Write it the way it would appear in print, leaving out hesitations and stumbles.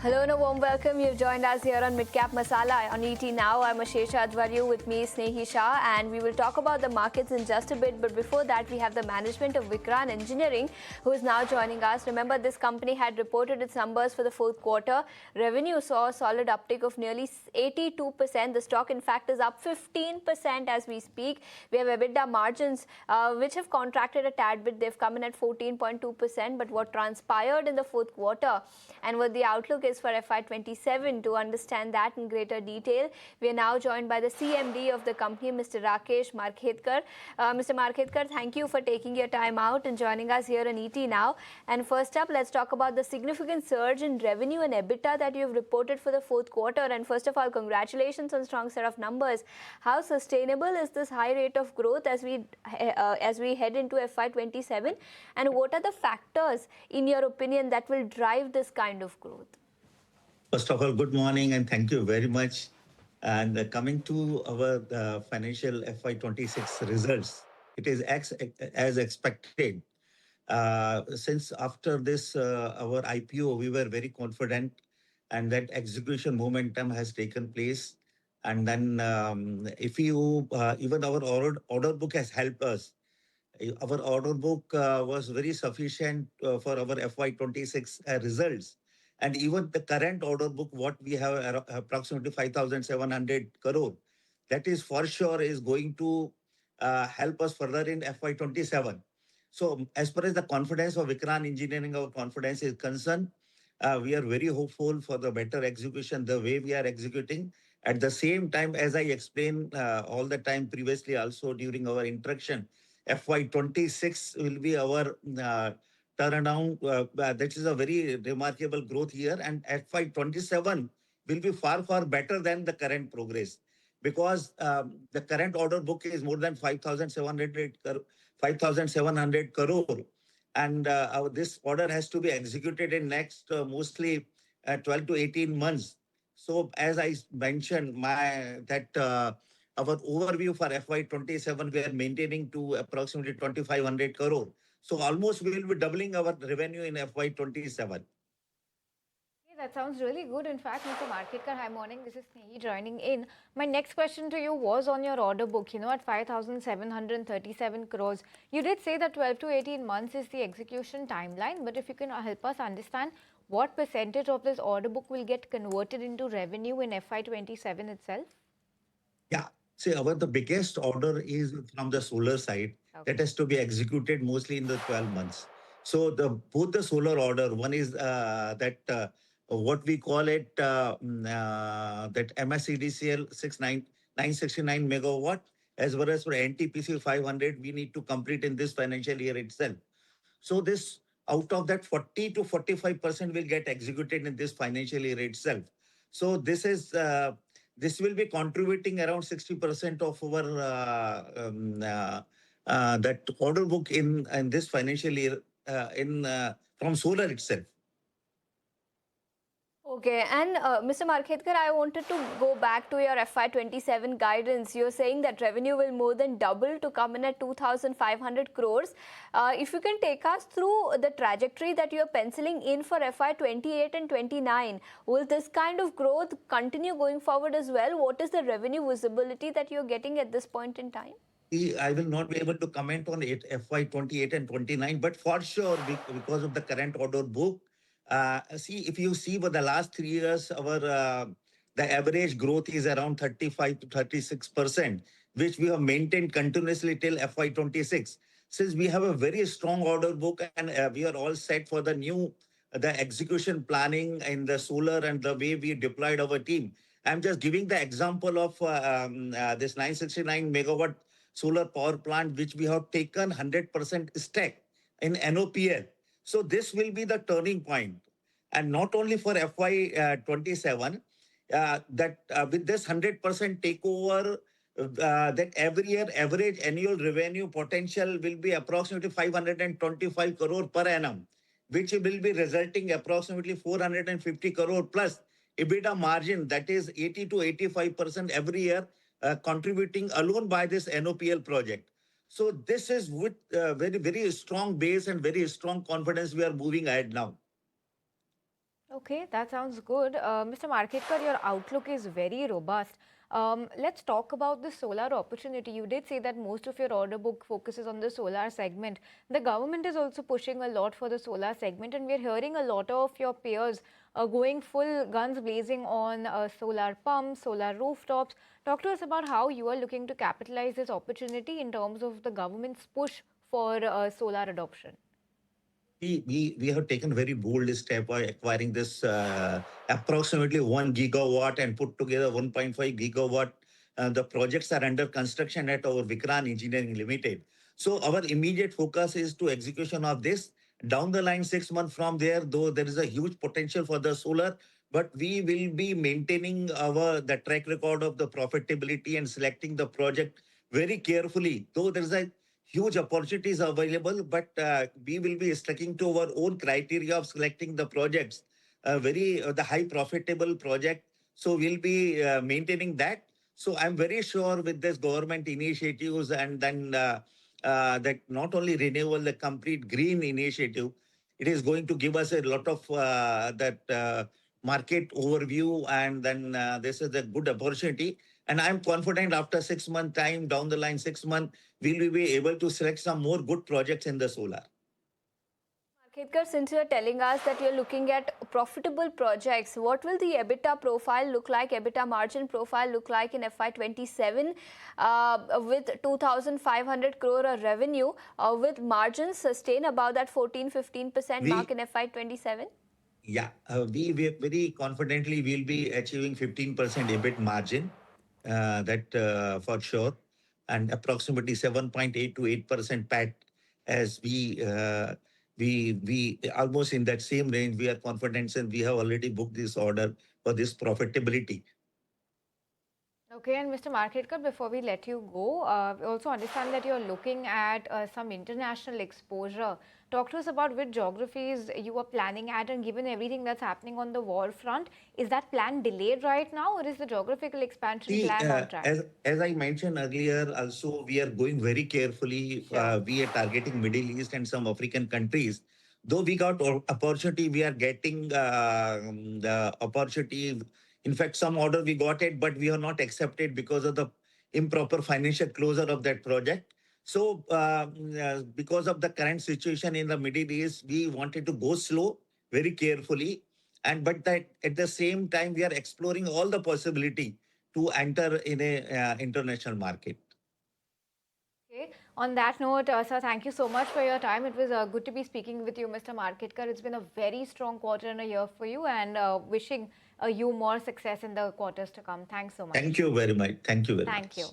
Hello and a warm welcome. You've joined us here on Midcap Masala on ET Now. I'm Ashesha Advaryu, with me Snehi Shah, and we will talk about the markets in just a bit. But before that, we have the management of Vikran Engineering, who is now joining us. Remember, this company had reported its numbers for the fourth quarter. Revenue saw a solid uptick of nearly 82%. The stock, in fact, is up 15% as we speak. We have EBITDA margins, which have contracted a tad bit. They've come in at 14.2%. But what transpired in the fourth quarter and what the outlook is for FY27, to understand that in greater detail, we are now joined by the CMD of the company, Mr. Rakesh Markhedkar. Mr. Markhedkar, thank you for taking your time out and joining us here on ET Now. And first up, let's talk about the significant surge in revenue and EBITDA that you've reported for the fourth quarter. And first of all, congratulations on a strong set of numbers. How sustainable is this high rate of growth as we head into FY27? And what are the factors, in your opinion, that will drive this kind of growth? First of all, good morning and thank you very much. And coming to our financial FY26 results, it is as expected. Since after this, our IPO, we were very confident and that execution momentum has taken place. And then if you, even our order book has helped us. Our order book was very sufficient for our FY26 results. And even the current order book, what we have approximately 5,700 crore, that is for sure is going to help us further in FY27. So as far as the confidence of Vikran Engineering, our confidence is concerned, we are very hopeful for the better execution, the way we are executing. At the same time, as I explained all the time previously also during our introduction, FY26 will be our turnaround. That is a very remarkable growth year, and FY27 will be far, far better than the current progress because the current order book is more than 5,700 crore. And this order has to be executed in next mostly 12 to 18 months. So as I mentioned, our overview for FY27, we are maintaining to approximately 2,500 crore. So almost we will be doubling our revenue in FY27. That sounds really good. In fact, Mr. Markhedkar, hi morning. This is Snehi joining in. My next question to you was on your order book, at 5,737 crores. You did say that 12 to 18 months is the execution timeline, but if you can help us understand what percentage of this order book will get converted into revenue in FY27 itself? Yeah. See, the biggest order is from the solar side. Okay. That has to be executed mostly in the 12 months. So both the solar order, one is what we call it, that MSEDCL 969 megawatt, as well as for NTPC 500, we need to complete in this financial year itself. So this, out of that, 40 to 45% will get executed in this financial year itself. So this will be contributing around 60% of our that order book in this financial year from solar itself. Okay, and Mr. Markhedkar, I wanted to go back to your FY27 guidance. You're saying that revenue will more than double to come in at 2,500 crores. If you can take us through the trajectory that you're penciling in for FY28 and 29, will this kind of growth continue going forward as well? What is the revenue visibility that you're getting at this point in time? I will not be able to comment on it, FY28 and 29, but for sure, because of the current order book, if you see for the last 3 years, our the average growth is around 35 to 36%, which we have maintained continuously till FY26. Since we have a very strong order book and we are all set for the execution planning in the solar and the way we deployed our team. I'm just giving the example of this 969 megawatt solar power plant, which we have taken 100% stake in NOPL. So this will be the turning point. And not only for FY27, with this 100% takeover, that every year average annual revenue potential will be approximately 525 crore per annum, which will be resulting approximately 450 crore plus EBITDA margin, that is 80 to 85% every year, contributing alone by this NOPL project. So this is with very, very strong base and very strong confidence we are moving ahead now. Okay, that sounds good. Mr. Marketkar, your outlook is very robust. Let's talk about the solar opportunity. You did say that most of your order book focuses on the solar segment. The government is also pushing a lot for the solar segment, and we're hearing a lot of your peers going full guns blazing on solar pumps, solar rooftops. Talk to us about how you are looking to capitalize this opportunity in terms of the government's push for solar adoption. We have taken a very bold step by acquiring this approximately 1 gigawatt and put together 1.5 gigawatt. The projects are under construction at our Vikran Engineering Limited. So our immediate focus is to execution of this. Down the line, 6 months from there, though there is a huge potential for the solar, but we will be maintaining the track record of the profitability and selecting the project very carefully. Though there is a huge opportunities available, but we will be sticking to our own criteria of selecting the projects, very the high profitable project. So we'll be maintaining that. So I'm very sure with this government initiatives and then that not only renewable, the complete green initiative, it is going to give us a lot of that market overview, and then this is a good opportunity. And I'm confident after 6 month time, down the line 6 months, will we be able to select some more good projects in the solar? Marketkar, since you're telling us that you're looking at profitable projects, what will the EBITDA profile look like, EBITDA margin profile look like in FY27 with 2,500 crore of revenue, with margins sustain about that 14-15% mark We, in FY27? yeah, we very confidently will be achieving 15% EBIT margin, that for sure, and approximately 7.8 to 8% PAT as we almost in that same range. We are confident and we have already booked this order for this profitability. Okay, and Mr. Marketkar, before we let you go, we also understand that you're looking at some international exposure. Talk to us about which geographies you are planning at, and given everything that's happening on the war front, is that plan delayed right now, or is the geographical expansion See, plan on track? as I mentioned earlier, also we are going very carefully. Sure. We are targeting Middle East and some African countries. Though we got opportunity, we are getting the opportunity. In fact, some order we got it, but we are not accepted because of the improper financial closure of that project. So, because of the current situation in the Middle East, we wanted to go slow, very carefully, and but that at the same time we are exploring all the possibility to enter in a international market. Okay. On that note, sir, thank you so much for your time. It was good to be speaking with you, Mr. Marketkar. It's been a very strong quarter and a year for you, and wishing you more success in the quarters to come. Thanks so Thank much. you very much. Thank you very Thank much. you.